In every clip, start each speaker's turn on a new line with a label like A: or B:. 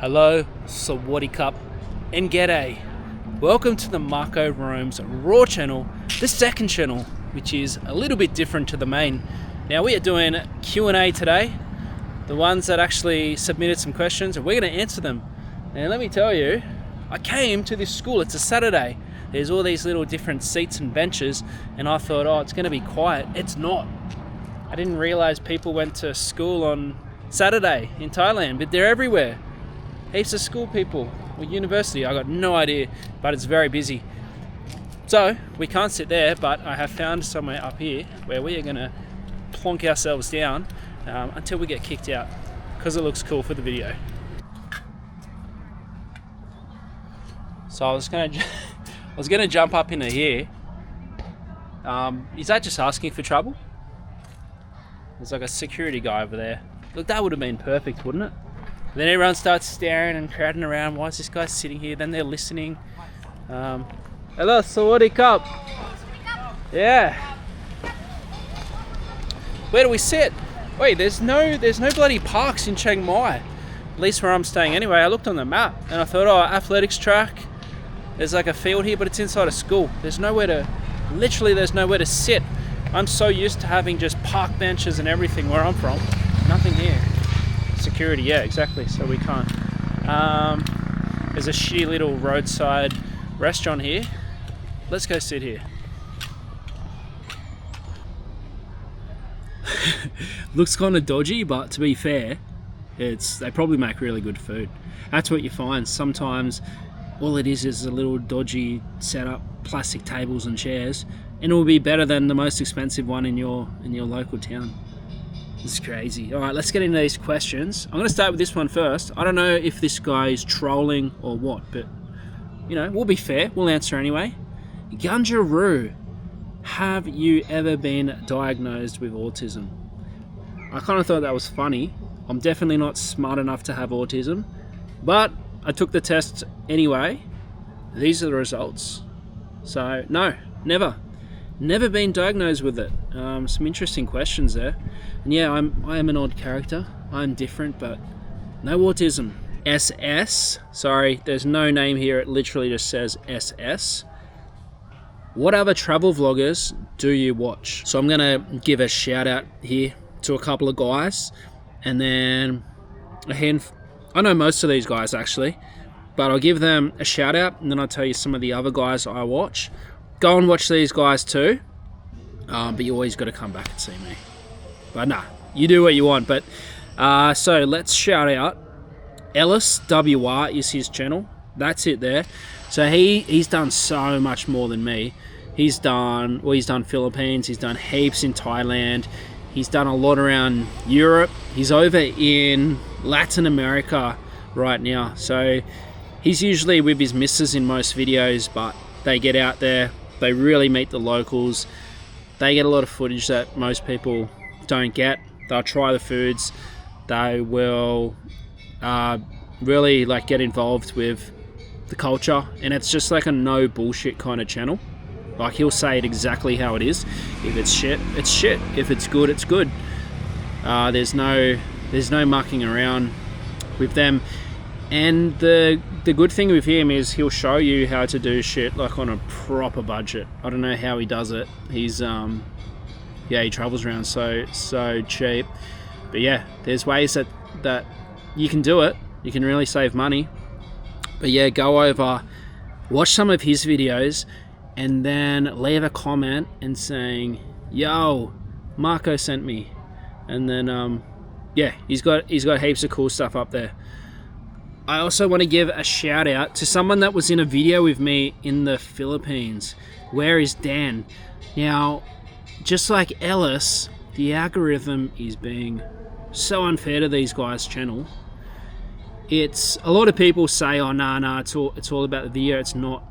A: Hello, Sawadee Cup, and G'day. Welcome to the Marco Rome's Raw channel, the second channel, which is a little bit different to the main. Now we are doing Q&A today, the ones that actually submitted some questions, and we're going to answer them. And let me tell you, I came to this school, it's a Saturday. There's all these little different seats and benches, and I thought, oh, it's going to be quiet. It's not. I didn't realize people went to school on Saturday in Thailand, but they're everywhere. Heaps of school people or university, I got no idea, but it's very busy. So we can't sit there, but I have found somewhere up here where we are going to plonk ourselves down until we get kicked out, because it looks cool for the video. So I was going to jump up into here. Is that just asking for trouble? There's like a security guy over there. Look, that would have been perfect, wouldn't it? Then everyone starts staring and crowding around. Why is this guy sitting here? Then they're listening. Hello, Sawadee Cup. Yeah. Where do we sit? Wait, there's no bloody parks in Chiang Mai. At least where I'm staying anyway. I looked on the map and I thought, oh, athletics track. There's like a field here, but it's inside a school. There's nowhere to sit. I'm so used to having just park benches and everything where I'm from. Nothing here. Security, yeah, exactly, so we can't. There's a shitty little roadside restaurant here. Let's go sit here. Looks kind of dodgy, but to be fair, they probably make really good food. That's what you find. Sometimes all it is a little dodgy setup, plastic tables and chairs, and it will be better than the most expensive one in your local town. It's crazy. All right, let's get into these questions. I'm going to start with this one first. I don't know if this guy is trolling or what, but, you know, we'll be fair. We'll answer anyway. Gunjaroo, have you ever been diagnosed with autism? I kind of thought that was funny. I'm definitely not smart enough to have autism, but I took the test anyway. These are the results. So, no, never. Never been diagnosed with it. Some interesting questions there. And yeah, I am an odd character. I'm different, but no autism. SS. Sorry, there's no name here. It literally just says SS. What other travel vloggers do you watch? So I'm going to give a shout out here to a couple of guys. And then I know most of these guys actually, but I'll give them a shout out and then I'll tell you some of the other guys I watch. Go and watch these guys too, but you always got to come back and see me. But nah, you do what you want. But so let's shout out Ellis WR is his channel. That's it there. So he's done so much more than me. He's done Philippines. He's done heaps in Thailand. He's done a lot around Europe. He's over in Latin America right now. So he's usually with his missus in most videos, but they get out there. They really meet the locals. They get a lot of footage that most people don't get. They'll try the foods. They will really like get involved with the culture, and it's just like a no bullshit kind of channel. Like he'll say it exactly how it is. If it's shit, it's shit. If it's good, it's good. There's no mucking around with them. And the good thing with him is he'll show you how to do shit like on a proper budget. I don't know how he does it. He's he travels around so cheap. But yeah, there's ways that you can do it. You can really save money. But yeah, go over, watch some of his videos, and then leave a comment and saying, "Yo, Marco sent me." And then yeah, he's got heaps of cool stuff up there. I also want to give a shout out to someone that was in a video with me in the Philippines. Where is Dan? Now, just like Ellis, the algorithm is being so unfair to these guys' channel. It's a lot of people say, oh nah, it's all about the video. It's not.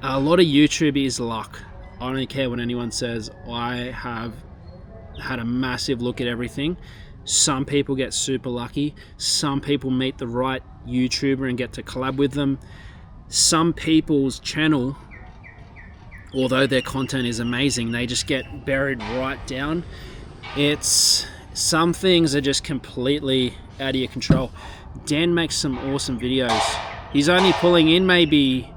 A: A lot of YouTube is luck. I don't care what anyone says. I have had a massive look at everything. Some people get super lucky. Some people meet the right YouTuber and get to collab with them. Some people's channel, although their content is amazing, they just get buried right down. It's some things are just completely out of your control. Dan makes some awesome videos. He's only pulling in maybe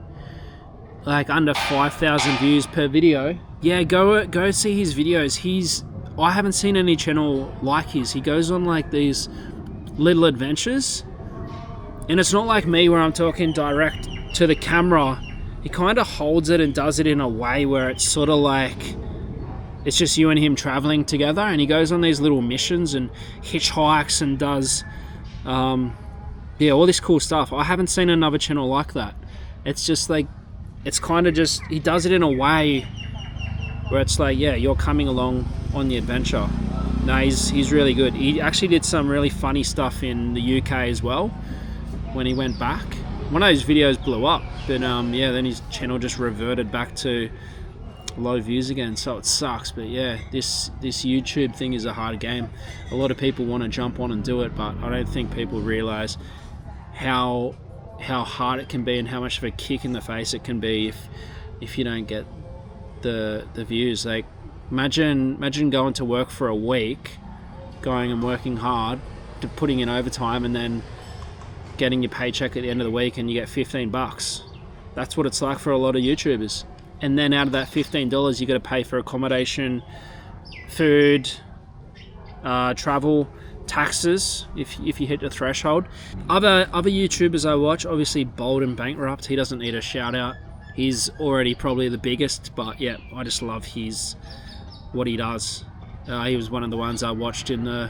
A: like under 5,000 views per video. Yeah, go see his videos. I haven't seen any channel like his. He goes on like these little adventures, and it's not like me where I'm talking direct to the camera. He kind of holds it and does it in a way where it's sort of like it's just you and him traveling together, and he goes on these little missions and hitchhikes and does all this cool stuff. I haven't seen another channel like that. It's just like, it's kind of just, he does it in a way where it's like, yeah, you're coming along on the adventure. No, he's really good. He actually did some really funny stuff in the UK as well when he went back. One of those videos blew up, but yeah, then his channel just reverted back to low views again, so it sucks. But yeah, this YouTube thing is a hard game. A lot of people want to jump on and do it, but I don't think people realize how hard it can be and how much of a kick in the face it can be if you don't get the views. Like, imagine going to work for a week, going and working hard, to putting in overtime, and then getting your paycheck at the end of the week and you get $15. That's what it's like for a lot of YouTubers. And then out of that $15, you got to pay for accommodation, food, travel, taxes if you hit the threshold. Other YouTubers I watch, obviously Bold and Bankrupt, he doesn't need a shout out. He's already probably the biggest, but yeah, I just love what he does. He was one of the ones I watched in the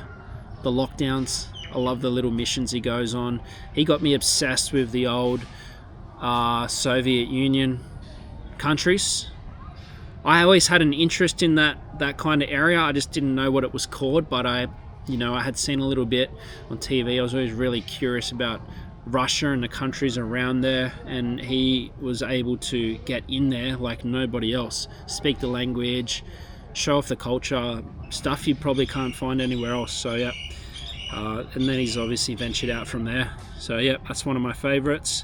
A: lockdowns. I love the little missions he goes on. He got me obsessed with the old Soviet Union countries. I always had an interest in that kind of area. I just didn't know what it was called, but I had seen a little bit on TV. I was always really curious about Russia and the countries around there, and he was able to get in there like nobody else, speak the language, show off the culture, stuff you probably can't find anywhere else. So yeah, and then he's obviously ventured out from there. So yeah, that's one of my favorites.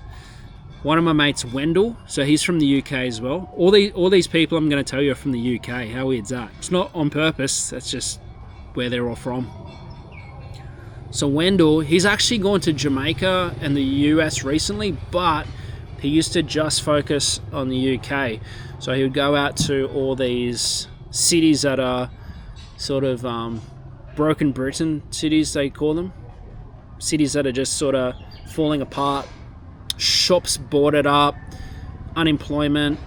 A: One of my mates, Wendell, so he's from the UK as well. All these people I'm going to tell you are from the UK. How weird's that? It's not on purpose, that's just where they're all from. So Wendell, he's actually gone to Jamaica and the US recently, but he used to just focus on the UK. So he would go out to all these cities that are sort of broken Britain cities, they call them. Cities that are just sort of falling apart, shops boarded up, unemployment,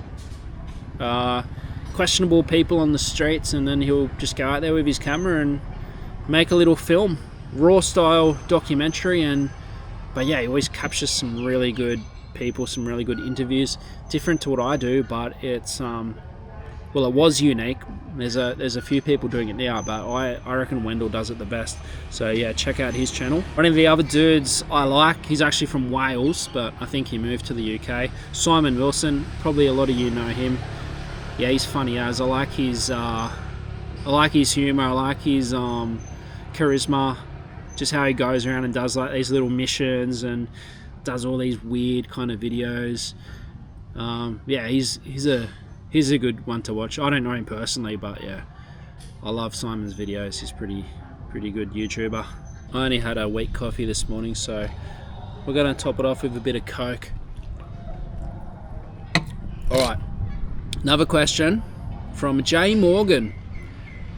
A: questionable people on the streets, and then he'll just go out there with his camera and make a little film, raw style documentary. But yeah, he always captures some really good people, some really good interviews, different to what I do, but it's it was unique. There's a few people doing it now, but I reckon Wendell does it the best. So yeah, check out his channel. One of the other dudes I like, he's actually from Wales, but I think he moved to the UK. Simon Wilson, probably a lot of you know him. Yeah, he's funny as. I like his humor. I like his charisma. Just how he goes around and does like these little missions and does all these weird kind of videos. Yeah, he's a good one to watch. I don't know him personally, but yeah, I love Simon's videos. He's pretty good YouTuber. I only had a wheat coffee this morning, so we're gonna top it off with a bit of Coke. All right, another question from Jay Morgan.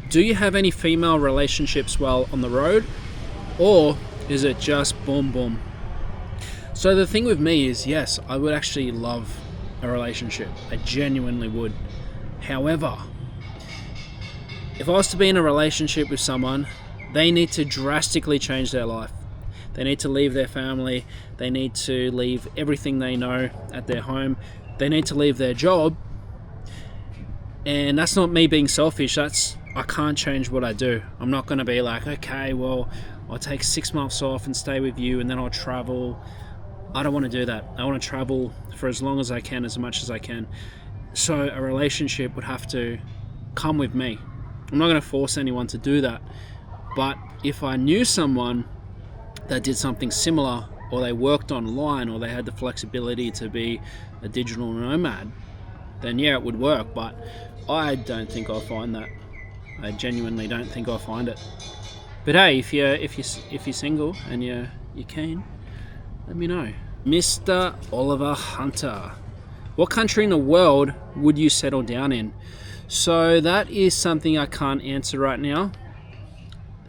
A: Do you have any female relationships while on the road, or is it just boom boom? So the thing with me is, yes, I would actually love a relationship. I genuinely would. However, if I was to be in a relationship with someone, they need to drastically change their life. They need to leave their family. They need to leave everything they know at their home. They need to leave their job. And that's not me being selfish. I can't change what I do. I'm not going to be like, okay, well, I'll take 6 months off and stay with you, and then I'll travel. I don't want to do that. I want to travel for as long as I can, as much as I can. So a relationship would have to come with me. I'm not going to force anyone to do that. But if I knew someone that did something similar, or they worked online, or they had the flexibility to be a digital nomad, then yeah, it would work. But I don't think I'll find that. I genuinely don't think I'll find it. But hey, if you're single and you're keen, let me know. Mr. Oliver Hunter, what country in the world would you settle down in? So that is something I can't answer right now.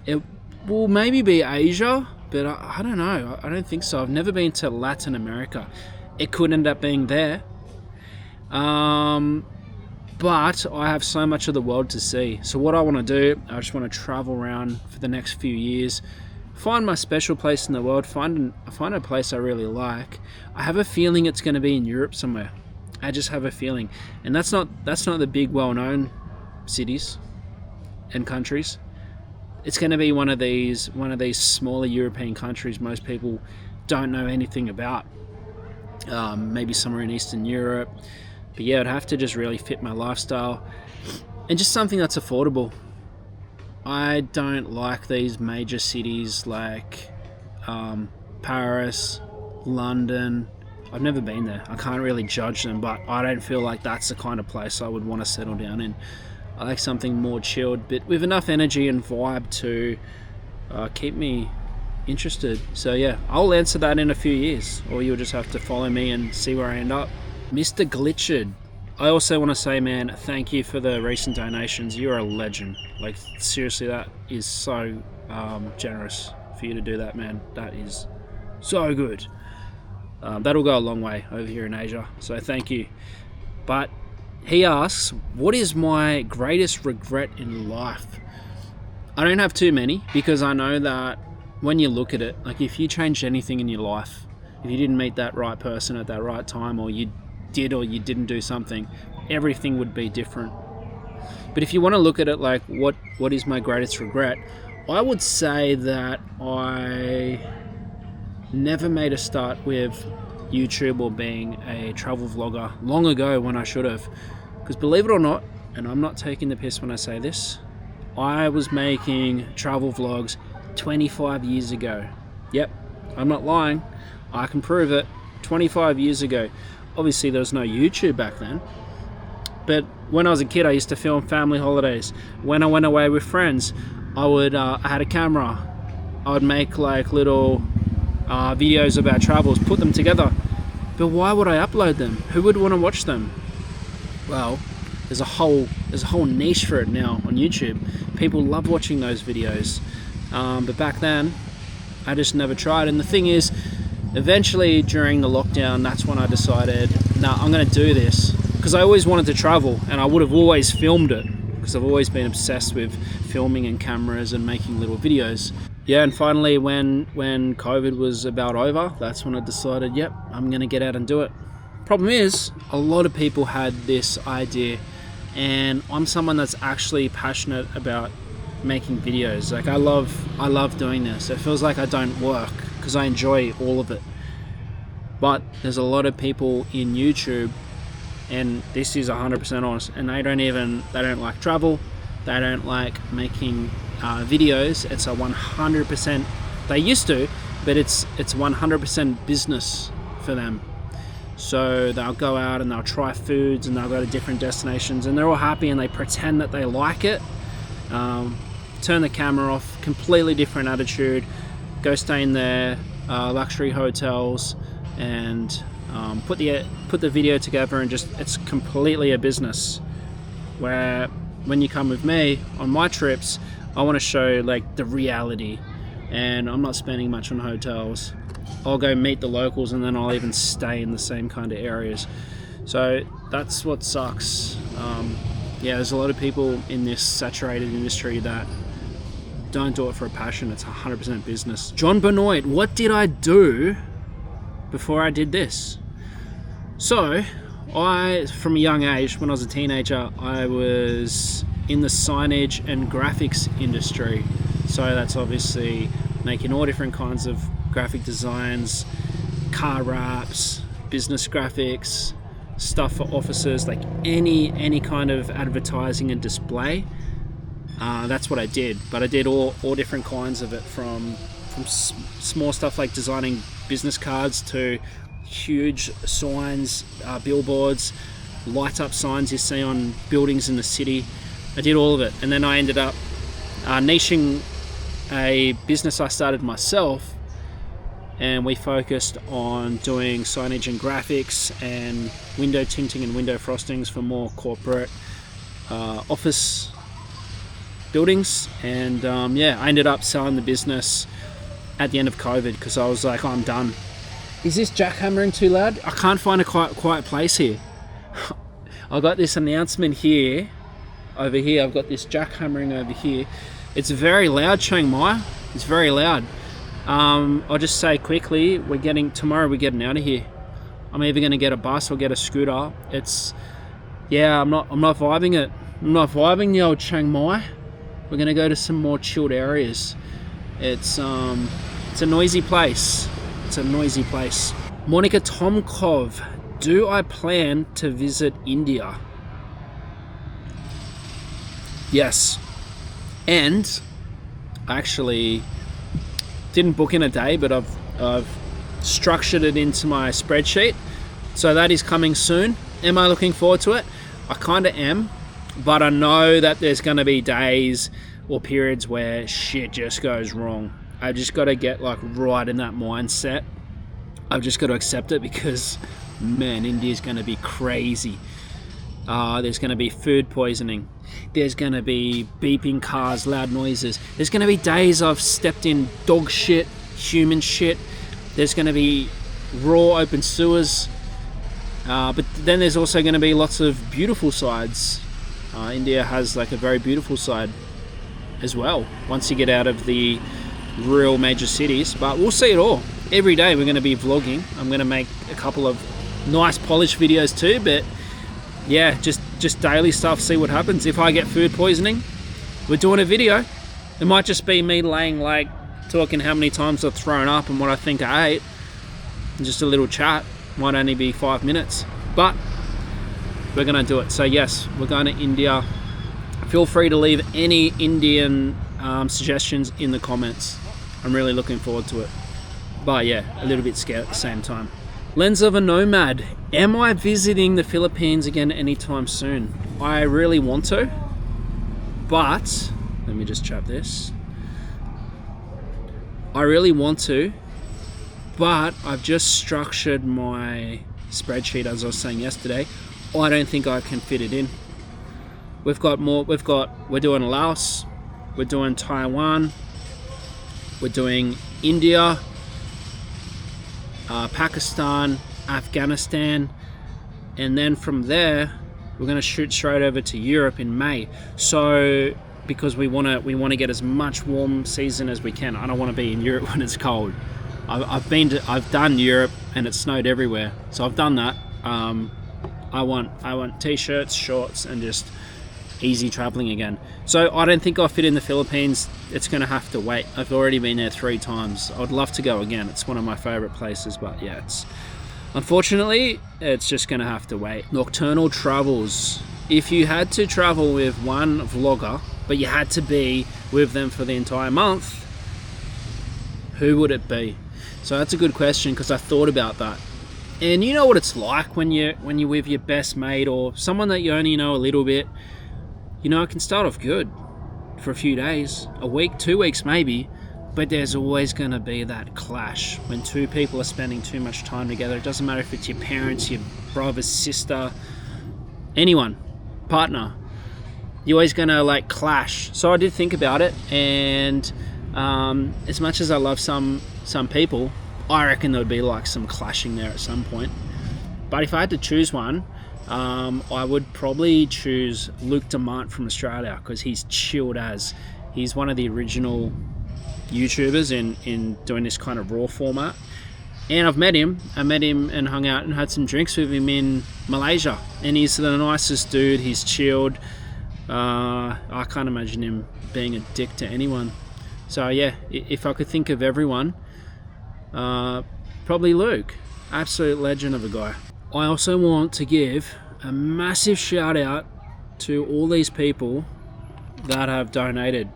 A: It will maybe be Asia, but I don't know. I don't think so. I've never been to Latin America. It could end up being there. But I have so much of the world to see. So what I want to do, I just want to travel around for the next few years, find my special place in the world, find a place I really like. I have a feeling it's going to be in Europe somewhere. I just have a feeling. And that's not the big well-known cities and countries. It's going to be one of these smaller European countries most people don't know anything about. Maybe somewhere in Eastern Europe. But yeah, it'd have to just really fit my lifestyle and just something that's affordable. I don't like these major cities like Paris, London. I've never been there. I can't really judge them, but I don't feel like that's the kind of place I would want to settle down in. I like something more chilled, but with enough energy and vibe to keep me interested. So yeah, I'll answer that in a few years, or you'll just have to follow me and see where I end up. Mr. Glitched, I also want to say, man, thank you for the recent donations. You're a legend. Like, seriously, that is so generous for you to do that, man. That is so good. That'll go a long way over here in Asia, so thank you. But he asks, what is my greatest regret in life? I don't have too many, because I know that when you look at it, like if you changed anything in your life, if you didn't meet that right person at that right time, or you did or you didn't do something, everything would be different. But if you want to look at it like what is my greatest regret, I would say that I never made a start with YouTube or being a travel vlogger long ago when I should have. Because believe it or not, and I'm not taking the piss when I say this, I was making travel vlogs 25 years ago. Yep, I'm not lying. I can prove it. 25 years ago. Obviously there was no YouTube back then, but when I was a kid I used to film family holidays. When I went away with friends, I had a camera. I would make like little videos of our travels, put them together. But why would I upload them? Who would want to watch them? Well, there's a whole niche for it now on YouTube. People love watching those videos, but back then I just never tried. And the thing is, eventually during the lockdown, that's when I decided, nah, I'm going to do this. Because I always wanted to travel, and I would have always filmed it, because I've always been obsessed with filming and cameras and making little videos. Yeah, and finally when COVID was about over, that's when I decided, yep, I'm going to get out and do it. Problem is, a lot of people had this idea, and I'm someone that's actually passionate about making videos. Like I love doing this. It feels like I don't work, because I enjoy all of it. But there's a lot of people in YouTube, and this is 100% honest, and they don't like travel, they don't like making videos. It's a 100%, they used to, but it's 100% business for them. So they'll go out and they'll try foods and they'll go to different destinations, and they're all happy and they pretend that they like it. Turn the camera off, completely different attitude, go stay in their luxury hotels and put the video together, and just it's completely a business. Where when you come with me on my trips, I want to show like the reality, and I'm not spending much on hotels. I'll go meet the locals, and then I'll even stay in the same kind of areas. So that's what sucks. Yeah, there's a lot of people in this saturated industry that don't do it for a passion. It's 100% business. John Benoit, what did I do before I did this? So from a young age, when I was a teenager, I was in the signage and graphics industry. So that's obviously making all different kinds of graphic designs, car wraps, business graphics, stuff for offices, like any kind of advertising and display. That's what I did. But I did all different kinds of it, from small stuff like designing business cards to huge signs, billboards, light up signs you see on buildings in the city. I did all of it, and then I ended up niching a business I started myself, and we focused on doing signage and graphics and window tinting and window frostings for more corporate office buildings. And I ended up selling the business at the end of COVID because I was like, I'm done. Is this jackhammering too loud? I can't find a quiet place here. I got this announcement here, over here. I've got this jackhammering over here. It's very loud, Chiang Mai. It's very loud. I'll just say quickly, tomorrow we're getting out of here. I'm either going to get a bus or get a scooter. I'm not vibing it. I'm not vibing the old Chiang Mai. We're going to go to some more chilled areas. It's a noisy place. It's a noisy place. Monica Tomkov, do I plan to visit India? Yes. And I actually didn't book in a day, but I've structured it into my spreadsheet. So that is coming soon. Am I looking forward to it? I kind of am, but I know that there's going to be days or periods where shit just goes wrong. I just got to get right in that mindset. I've just got to accept it because, man, India's going to be crazy. There's going to be food poisoning. There's going to be beeping cars, loud noises. There's going to be days I've stepped in dog shit, human shit. There's going to be raw open sewers. But then there's also going to be lots of beautiful sides. India has a very beautiful side as well once you get out of the real major cities. But we'll see it all. Every day we're going to be vlogging. I'm going to make a couple of nice polished videos too, but yeah, just daily stuff, see what happens. If I get food poisoning, we're doing a video. It might just be me laying talking how many times I've thrown up and what I think I ate, and just a little chat. Might only be 5 minutes, but we're gonna do it. So yes, we're going to India. Feel free to leave any Indian suggestions in the comments. I'm really looking forward to it, but yeah, a little bit scared at the same time. Lens of a Nomad. Am I visiting the Philippines again anytime soon? I really want to, but let me just chop this. I really want to, but I've just structured my spreadsheet, as I was saying yesterday. I don't think I can fit it in. We're doing Laos, we're doing Taiwan, we're doing India, Pakistan, Afghanistan, and then from there we're going to shoot straight over to Europe in May. So because we want to get as much warm season as we can. I don't want to be in Europe when it's cold. I've done Europe and it snowed everywhere, so I've done that. I want t-shirts, shorts, and just easy traveling again. So I don't think I'll fit in the Philippines. It's going to have to wait. I've already been there 3 times. I'd love to go again. It's one of my favorite places, but yeah, unfortunately it's just going to have to wait. Nocturnal travels. If you had to travel with one vlogger, but you had to be with them for the entire month, who would it be? So that's a good question, because I thought about that. And you know what it's like when you're with your best mate or someone that you only know a little bit. You know, it can start off good for a few days, a week, 2 weeks maybe, but there's always going to be that clash when 2 people are spending too much time together. It doesn't matter if it's your parents, your brother, sister, anyone, partner. You're always going to clash. So I did think about it, and as much as I love some people, I reckon there would be some clashing there at some point. But if I had to choose one, I would probably choose Luke Demant from Australia, because he's chilled as. He's one of the original YouTubers in doing this kind of raw format. And I've met him. I met him and hung out and had some drinks with him in Malaysia. And he's the nicest dude. He's chilled. I can't imagine him being a dick to anyone. So yeah, if I could think of everyone, probably Luke. Absolute legend of a guy. I also want to give a massive shout out to all these people that have donated.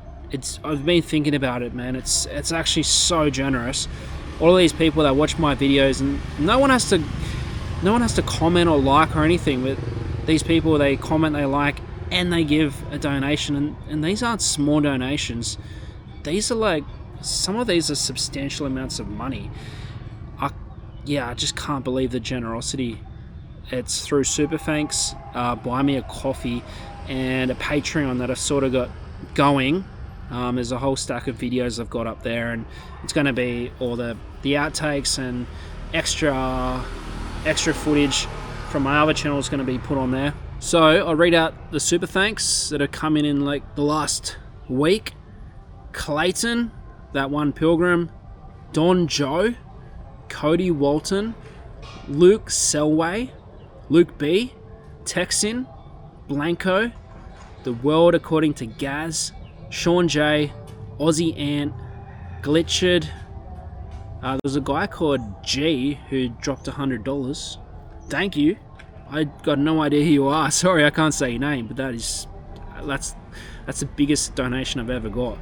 A: I've been thinking about it, man. It's actually so generous. All of these people that watch my videos, and no one has to comment or like or anything, but these people, they comment, they like, and they give a donation, and these aren't small donations. these are like, some of these are substantial amounts of money. I just can't believe the generosity. It's through Super Thanks, Buy Me a Coffee, and a Patreon that I've sort of got going. There's a whole stack of videos I've got up there, and it's going to be all the outtakes and extra footage from my other channel is going to be put on there. So I'll read out the Super Thanks that are coming in like the last week. Clayton, that one pilgrim, Don Joe, Cody Walton, Luke Selway, Luke B, Texin, Blanco, The World According to Gaz, Sean J, Aussie Ant, Glitched. There was a guy called G who dropped $100. Thank you. I got no idea who you are. Sorry, I can't say your name, but that's the biggest donation I've ever got.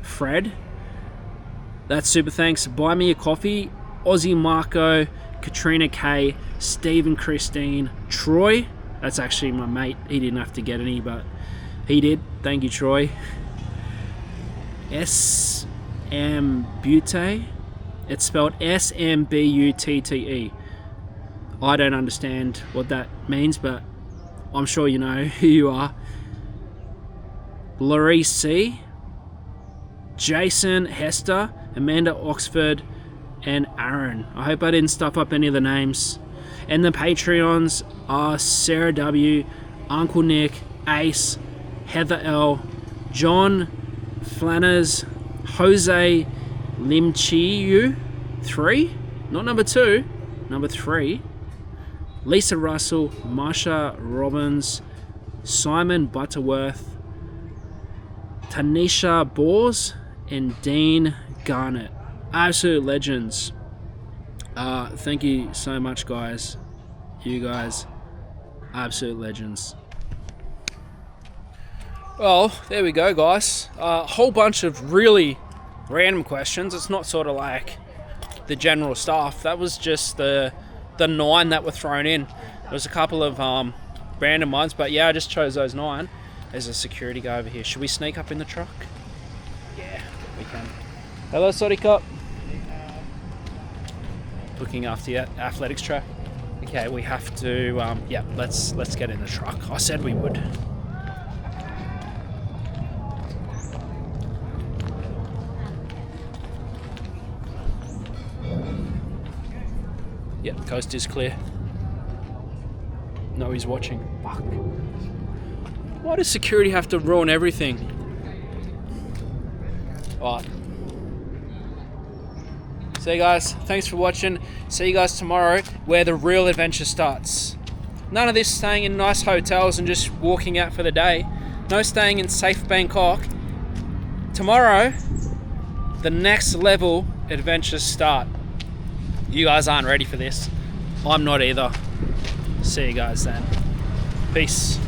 A: Fred, that's Super Thanks. Buy Me a Coffee, Aussie Marco, Katrina K, Stephen Christine, Troy. That's actually my mate. He didn't have to get any, but he did. Thank you, Troy. S.M. Butte. It's spelled S-M-B-U-T-T-E. I don't understand what that means, but I'm sure you know who you are. Laurie C, Jason Hester, Amanda Oxford, and Aaron. I hope I didn't stuff up any of the names. And the Patreons are Sarah W, Uncle Nick, Ace, Heather L, John Flanners, Jose Limchiu 3, not number 2, number 3, Lisa Russell, Marsha Robbins, Simon Butterworth, Tanisha Bors, and Dean Garnett. Absolute legends. Thank you so much, guys. You guys, absolute legends. Well, there we go, guys. A whole bunch of really random questions. It's not sort of like the general stuff. That was just the 9 that were thrown in. There was a couple of random ones, but yeah, I just chose those 9. There's a security guy over here. Should we sneak up in the truck? Yeah, we can. Hello, sorry cop. Looking after your athletics track. Okay, we have to. Yeah, let's get in the truck. I said we would. Yep, coast is clear. No, he's watching. Fuck. Why does security have to ruin everything? Alright. So guys, thanks for watching. See you guys tomorrow where the real adventure starts. None of this staying in nice hotels and just walking out for the day. No staying in safe Bangkok. Tomorrow, the next level adventures start. You guys aren't ready for this. I'm not either. See you guys then. Peace.